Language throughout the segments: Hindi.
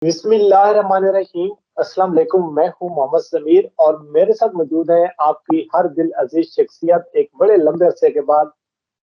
बिस्मिल्लाहिर्रहमानिर्रहीम। अस्सलाम वालेकुम। मैं हूं मोहम्मद समीर और मेरे साथ मौजूद है आपकी हर दिल अजीज शख्सियत एक बड़े लंबे अरसे के बाद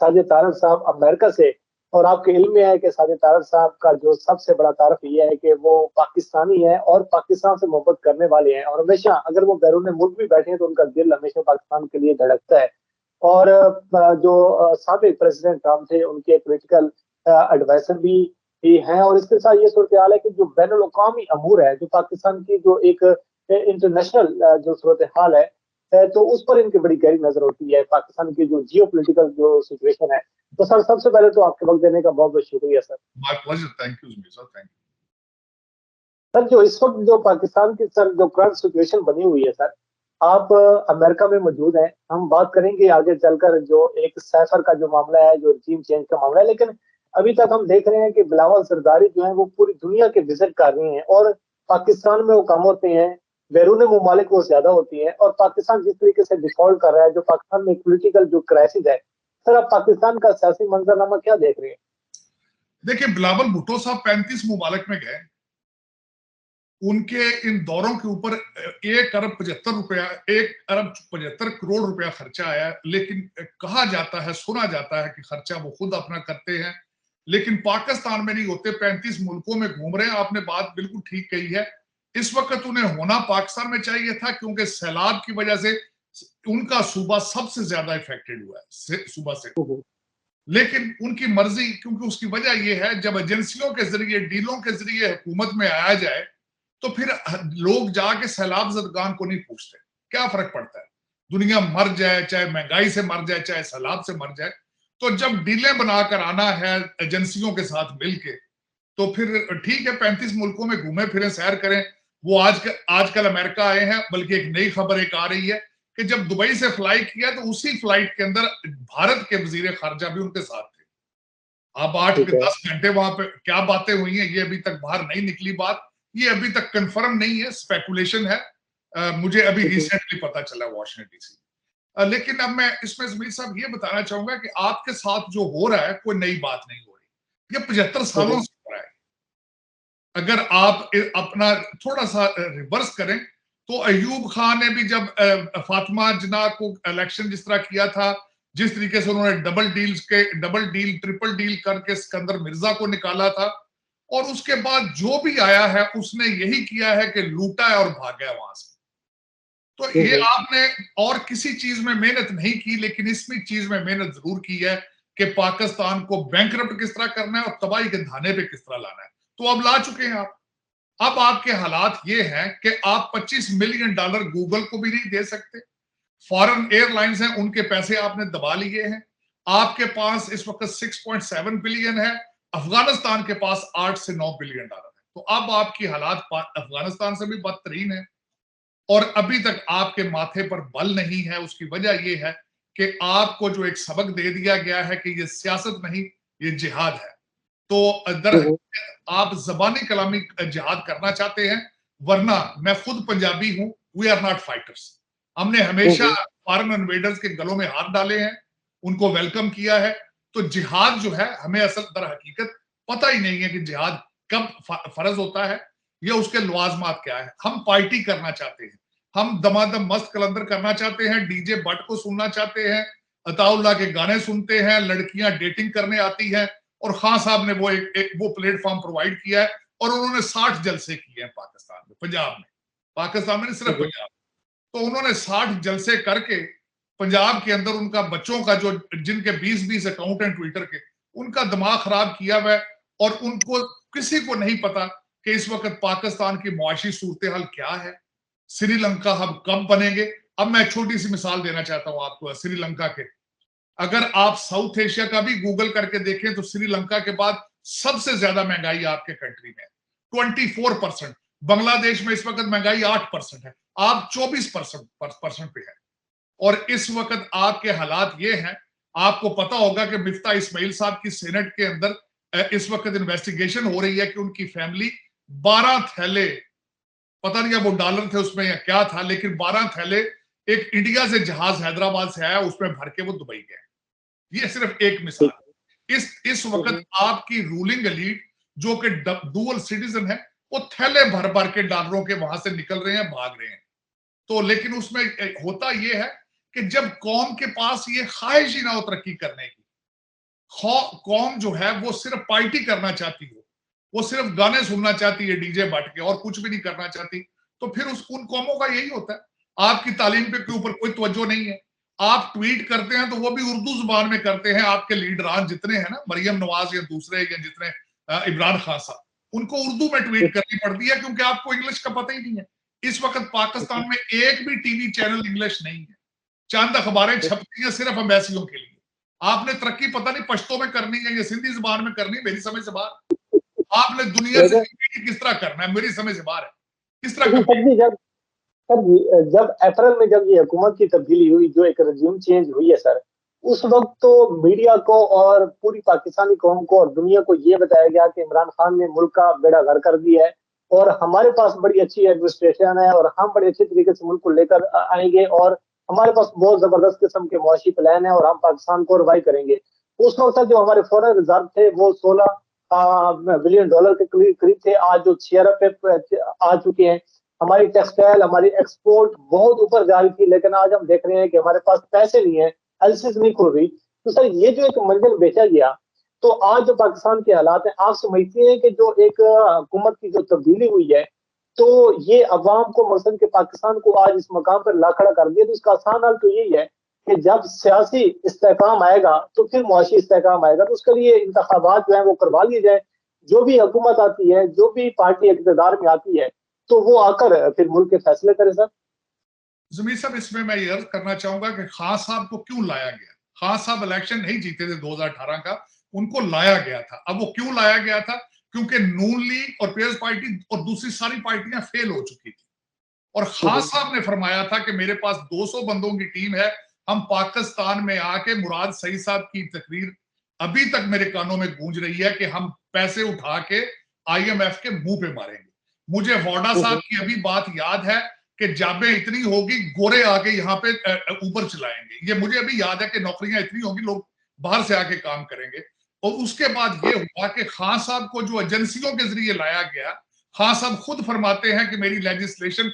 साजिद तारक साहब अमेरिका से। और आपके इल्म में है कि साजिद तारक साहब का जो सबसे बड़ा तारफ ये है कि वो पाकिस्तानी है और पाकिस्तान से मोहब्बत करने वाले हैं, और हमेशा अगर वो बैरून मुल्क भी बैठे हैं तो उनका दिल हमेशा पाकिस्तान के लिए धड़कता है। और जो साबिक प्रेसिडेंट ट्रम्प थे उनके पॉलिटिकल एडवाइजर भी हैं। और इसके साथ ये सूरत हाल है कि जो बैन अवी अमूर है, जो पाकिस्तान की जो एक इंटरनेशनल जो सूरत हाल है, तो उस पर इनकी बड़ी गहरी नजर होती है, पाकिस्तान की जो जियो पोलिटिकल जो सिचुएशन है। तो सर, सबसे पहले तो आपके वक्त देने का बहुत बहुत शुक्रिया sir. My pleasure. Thank you, Mirza. Thank you. Sir, जो इस वक्त जो पाकिस्तान की सर जो करंट सिचुएशन बनी हुई है सर, आप अमेरिका में मौजूद हैं। हम बात करेंगे आगे चलकर जो एक सैफर का जो मामला है, जो टीम चेंज का मामला है, लेकिन अभी तक हम देख रहे हैं कि बिलावल सरदारी जो है वो पूरी दुनिया के विजिट कर रहे हैं, और पाकिस्तान में वो कम होते हैं, बैरून ममालिक वो ज्यादा होती है। और पाकिस्तान जिस तरीके से डिफॉल्ट कर रहा है, जो पाकिस्तान में पोलिटिकल जो क्राइसिस है, सर आप पाकिस्तान का सियासी मंजरनामा क्या देख रहे हैं? देखिए, बिलावल भुट्टो साहब 35 मुमालिक में गए। उनके इन दौरों के ऊपर 1 अरब 75 करोड़ रुपया खर्चा आया। लेकिन कहा जाता है, सुना जाता है कि खर्चा वो खुद अपना करते हैं, लेकिन पाकिस्तान में नहीं होते, 35 मुल्कों में घूम रहे हैं। आपने बात बिल्कुल ठीक कही है। इस वक्त उन्हें होना पाकिस्तान में चाहिए था, क्योंकि सैलाब की वजह से उनका सूबा सबसे ज्यादा इफेक्टेड हुआ है सूबा से। लेकिन उनकी मर्जी, क्योंकि उसकी वजह यह है, जब एजेंसियों के जरिए, डीलों के जरिए हुकूमत में आया जाए तो फिर लोग जाके सैलाब ज़दगान को नहीं पूछते, क्या फर्क पड़ता है, दुनिया मर जाए, चाहे महंगाई से मर जाए, चाहे सैलाब से मर जाए। तो जब डीलें बनाकर आना है एजेंसियों के साथ मिलके, तो फिर ठीक है, 35 मुल्कों में घूमे फिरें, सैर करें। वो आजकल अमेरिका आए हैं, बल्कि एक नई खबर एक आ रही है कि जब दुबई से फ्लाई किया तो उसी फ्लाइट के अंदर भारत के वजीर खारजा भी उनके साथ थे। अब 8-10 घंटे वहां पे क्या बातें हुई हैं, ये अभी तक बाहर नहीं निकली बात। ये अभी तक कंफर्म नहीं है, स्पेकुलेशन है। मुझे अभी रिसेंटली पता चला वॉशिंगटन डीसी। लेकिन अब मैं इसमें जमीर साहब ये बताना चाहूंगा कि आपके साथ जो हो रहा है कोई नई बात नहीं हो रही, ये 75 सालों से हो रहा है। अगर आप अपना थोड़ा सा रिवर्स करें तो अयूब खान ने भी जब फातिमा जिन्ना को इलेक्शन जिस तरह किया था, जिस तरीके से उन्होंने डबल डील ट्रिपल डील करके सिकंदर मिर्जा को निकाला था, और उसके बाद जो भी आया है उसने यही किया है कि लूटा है और भाग गया वहां से। तो ये आपने और किसी चीज में मेहनत नहीं की, लेकिन इसमें चीज में मेहनत जरूर की है कि पाकिस्तान को बैंकरप्ट किस तरह करना है और तबाही के धाने पे किस तरह लाना है। तो अब ला चुके हैं आप। अब आपके हालात ये हैं कि आप $25 मिलियन गूगल को भी नहीं दे सकते। फॉरेन एयरलाइंस हैं, उनके पैसे आपने दबा लिए हैं। आपके पास इस वक्त 6.7 बिलियन है, अफगानिस्तान के पास 8 से 9 बिलियन डॉलर है। तो अब आपकी हालात अफगानिस्तान से भी बदतरीन है, और अभी तक आपके माथे पर बल नहीं है। उसकी वजह यह है कि आपको जो एक सबक दे दिया गया है कि ये सियासत नहीं, ये जिहाद है। तो दर आप जबानी कलामी जिहाद करना चाहते हैं, वरना मैं खुद पंजाबी हूं, वी आर नॉट फाइटर्स। हमने हमेशा फॉरेन इन्वेडर्स के गलों में हाथ डाले हैं, उनको वेलकम किया है। तो जिहाद जो है, हमें असल दर हकीकत पता ही नहीं है कि जिहाद कब फर्ज होता है, या उसके लवाजमात क्या है। हम पार्टी करना चाहते हैं, हम दमादम मस्त कलंदर करना चाहते हैं, डीजे बट को सुनना चाहते हैं, अताउल्ला के गाने सुनते हैं, लड़कियां डेटिंग करने आती हैं, और खान साहब ने वो प्लेटफॉर्म प्रोवाइड किया है। और उन्होंने 60 जलसे किए हैं पाकिस्तान में, पाकिस्तान में नहीं, सिर्फ पंजाब। तो उन्होंने 60 जलसे करके पंजाब के अंदर उनका बच्चों का जो, जिनके 20-20 अकाउंट हैं ट्विटर के, उनका दिमाग खराब किया हुआ है। और उनको किसी को नहीं पता कि इस वक्त पाकिस्तान की मुआशी सूरत हाल क्या है, श्रीलंका हम कब बनेंगे। अब मैं छोटी सी मिसाल देना चाहता हूं आपको श्रीलंका के। अगर आप साउथ एशिया का भी गूगल करके देखें तो श्रीलंका के बाद सबसे ज्यादा महंगाई आपके कंट्री में 24%। बांग्लादेश में इस वक्त महंगाई 8% है, आप 24% पे है। और इस वक्त आपके हालात ये हैं, आपको पता होगा कि मिफ्ता इस्माइल साहब की सेनेट के अंदर इस वक्त इन्वेस्टिगेशन हो रही है कि उनकी फैमिली 12 थैले, पता नहीं वो डॉलर थे उसमें या क्या था, लेकिन 12 थैले एक इंडिया से जहाज हैदराबाद से आया, उसमें भर के वो दुबई गए। ये सिर्फ एक मिसाल। इस वक्त आपकी रूलिंग एलीट जो कि डुअल सिटीजन है, वो थैले भर भर के डॉलरों के वहां से निकल रहे हैं, भाग रहे हैं। तो लेकिन उसमें होता ये है कि जब कौम के पास ये ख्वाहिश ही ना हो तरक्की करने की, कौम जो है वो सिर्फ पार्टी करना चाहती हो, वो सिर्फ गाने सुनना चाहती है डीजे बट के और कुछ भी नहीं करना चाहती, तो फिर उन कौमों का यही होता है। आपकी तालीम के ऊपर कोई तवज्जो नहीं है, आप ट्वीट करते हैं तो वो भी उर्दू जुबान में करते हैं। आपके लीडरान जितने हैं ना, मरियम नवाज या दूसरे या जितने इमरान खान साहब, उनको उर्दू में ट्वीट करनी पड़ती है क्योंकि आपको इंग्लिश का पता ही नहीं है। इस वक्त पाकिस्तान में एक भी टीवी चैनल इंग्लिश नहीं है, चंद अखबारें छपती हैं सिर्फ अम्बेसियों के लिए। आपने तरक्की पता नहीं पश्तो में करनी है या सिंधी जुबान में करनी है, मेरी समझ से बाहर। आपने दुनिया से किस तरह करना है, मेरी समझ से बाहर है। किस तरह सर जी, जब अप्रैल में जब ये हुकूमत की तब्दीली हुई, जो एक रजीम चेंज हुई है सर, उस वक्त तो मीडिया को और पूरी पाकिस्तानी कौम को और दुनिया को ये बताया गया कि इमरान खान ने मुल्क का बेड़ा गर्क कर दिया है और हमारे पास बड़ी अच्छी एडमिनिस्ट्रेशन है और हम बड़े अच्छे तरीके से मुल्क को लेकर आएंगे और हमारे पास बहुत जबरदस्त किस्म के मुआशी प्लान है और हम पाकिस्तान को रिवाइव करेंगे। उस वक्त जो हमारे फॉरेन रिजर्व थे वो 16 बिलियन डॉलर के करीब थे, आज जो 6 अरब पे आ चुके हैं। हमारी टेक्सटाइल, हमारी एक्सपोर्ट बहुत ऊपर जा रही थी, लेकिन आज हम देख रहे हैं कि हमारे पास पैसे नहीं है, एलसीज नहीं खुल रही। तो सर ये जो एक मंजिल बेचा गया, तो आज जो पाकिस्तान के हालात हैं, आप समझते हैं कि जो एक हुकूमत की जो तब्दीली हुई है, तो ये अवाम को मकसद के पाकिस्तान को आज इस मकाम पर ला खड़ा कर दिया। तो इसका आसान हल तो यही है कि जब सियासी इस्तेहकाम आएगा तो फिर मुआशी इस्तेहकाम आएगा, तो उसके लिए इंतखाबात जो है वो करवा लिए जाए। जो भी हुकूमत आती है, जो भी पार्टी इक़्तिदार में आती है, तो वो आकर फिर मुल्क के फैसले करे। सर जमीर साहब, इसमें मैं ये अर्ज करना चाहूंगा कि खान साहब को क्यों लाया गया। खान साहब इलेक्शन नहीं जीते थे 2018 का, उनको लाया गया था। अब वो क्यों लाया गया था? क्योंकि नून लीग और पीपल्स पार्टी और दूसरी सारी पार्टियां फेल हो चुकी थी और खान साहब ने फरमाया था कि मेरे पास 200 बंदों की टीम है, हम पाकिस्तान में आके, मुराद सईद साहब की तकरीर अभी तक मेरे कानों में गूंज रही है कि हम पैसे उठा के IMF के मुंह पे मारेंगे। मुझे वोडा साहब की अभी बात याद है कि जाबे इतनी होगी, गोरे आके यहाँ पे ऊपर चलाएंगे। ये मुझे अभी याद है कि नौकरियां इतनी होगी, लोग बाहर से आके काम करेंगे। और उसके बाद ये हुआ कि खान साहब को जो एजेंसियों के जरिए लाया गया, खान साहब खुद फरमाते हैं कि मेरी लेजिस्लेशन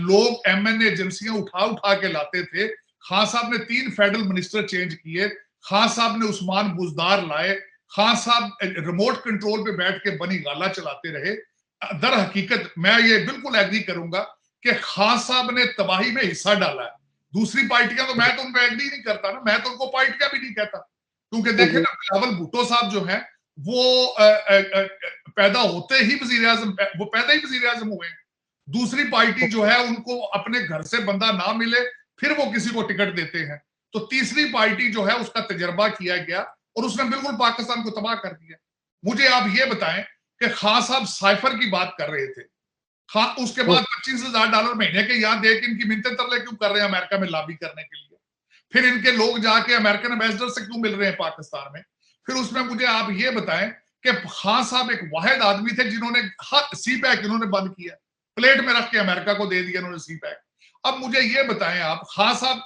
लोग MNA एजेंसियां उठा उठा के लाते थे। खान साहब ने 3 फेडरल मिनिस्टर चेंज किए, खान साहब ने उस्मान बुजदार लाए, खान साहब रिमोट कंट्रोल पे बैठ के बनी गाला चलाते रहे। दर हकीकत मैं ये बिल्कुल एग्री करूंगा कि खान साहब ने तबाही में हिस्सा डाला है। दूसरी पार्टियां तो, मैं तो उन पर एग्री नहीं करता ना, मैं तो उनको पार्टियां भी नहीं कहता, क्योंकि देखे ना, बिलावल भुट्टो साहब जो है वो पैदा होते ही वजीर आजम, वो पैदा ही वजीर आजम हुए हैं। दूसरी पार्टी जो है उनको अपने घर से बंदा ना मिले फिर वो किसी को टिकट देते हैं। तो तीसरी पार्टी जो है उसका तजर्बा किया गया और उसने बिल्कुल पाकिस्तान को तबाह कर दिया। मुझे आप ये बताएं कि खान साहब साइफर की बात कर रहे थे, खान उसके बाद $25,000 महीने के यहाँ दे के इनकी मिन्नतें तरले क्यों कर रहे हैं अमेरिका में लॉबी करने के लिए? फिर इनके लोग जाके अमेरिकन एम्बेसडर से क्यों मिल रहे हैं पाकिस्तान में? फिर उसमें मुझे आप ये बताएं कि खान साहब एक वाहिद आदमी थे जिन्होंने हर CPAC इन्होंने बंद किया, प्लेट में रख के अमेरिका को दे दिया इन्होंने CPAC। अब मुझे ये बताएं आप, खान साहब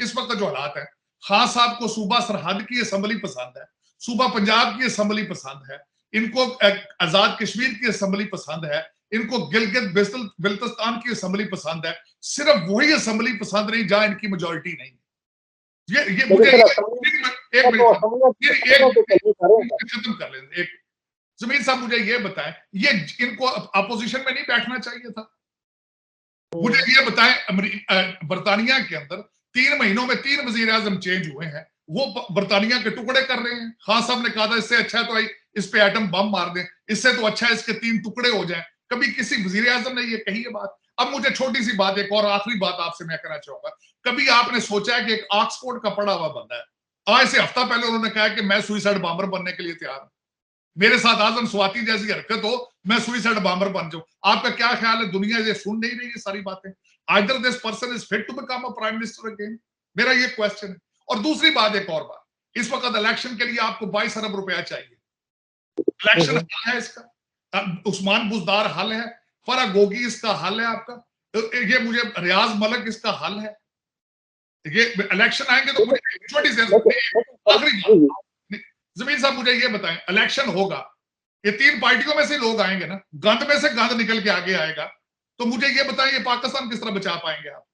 इस वक्त जो हालात है, खान साहब को सूबा सरहद की असम्बली पसंद है, सूबा पंजाब की असम्बली पसंद है, इनको आजाद कश्मीर की असम्बली पसंद है, इनको गिलगित बिल्तिस्तान की असम्बली पसंद है। सिर्फ वही असम्बली पसंद नहीं जहां इनकी मेजोरिटी नहीं। ये मुझे एक मिनट खत्म कर लें। एक जमीर साहब मुझे ये बताएं, ये इनको अपोजिशन में नहीं बैठना चाहिए था? मुझे ये बताएं, बरतानिया के अंदर 3 महीनों में 3 वजीर आजम चेंज हुए हैं, वो बरतानिया के टुकड़े कर रहे हैं। खान साहब ने कहा था इससे अच्छा है तो इस पे एटम बम मार दें, इससे तो अच्छा है इसके 3 टुकड़े हो जाएं। कभी किसी वजीर आजम ने ये कही है बात? अब मुझे छोटी सी बात, एक और आखिरी बात आपसे मैं कहना चाहूंगा। कभी आपने सोचा है कि एक ऑक्सफोर्ड का पढ़ा हुआ बंदा है, आज से हफ्ता पहले उन्होंने कहा कि मैं सुइसाइड बॉम्बर बनने के लिए तैयार हूं, मेरे साथ आजम स्वाति जैसी हरकत हो, मैं सुइसाइड बॉम्बर बन जाऊं। आपका क्या ख्याल है? दुनिया ये सुन नहीं रही है सारी बातें? Either this person is fit to become a prime minister again, मेरा ये क्वेश्चन है। और दूसरी बात, एक और बात, इस वक्त इलेक्शन के लिए आपको 22 अरब रुपया चाहिए। इलेक्शन हल है इसका, उस्मान बुजदार हल है, फरा गोगी इसका हल है आपका, ये मुझे रियाज मलक इसका हल है। ये इलेक्शन आएंगे तो मुझे छोटी सी आखिरी बात, जमीर साहब मुझे ये बताएं, इलेक्शन होगा, ये तीन पार्टियों में से लोग आएंगे ना, गंद में से गंद निकल के आगे आएगा। तो मुझे ये बताएं, ये पाकिस्तान किस तरह बचा पाएंगे आप?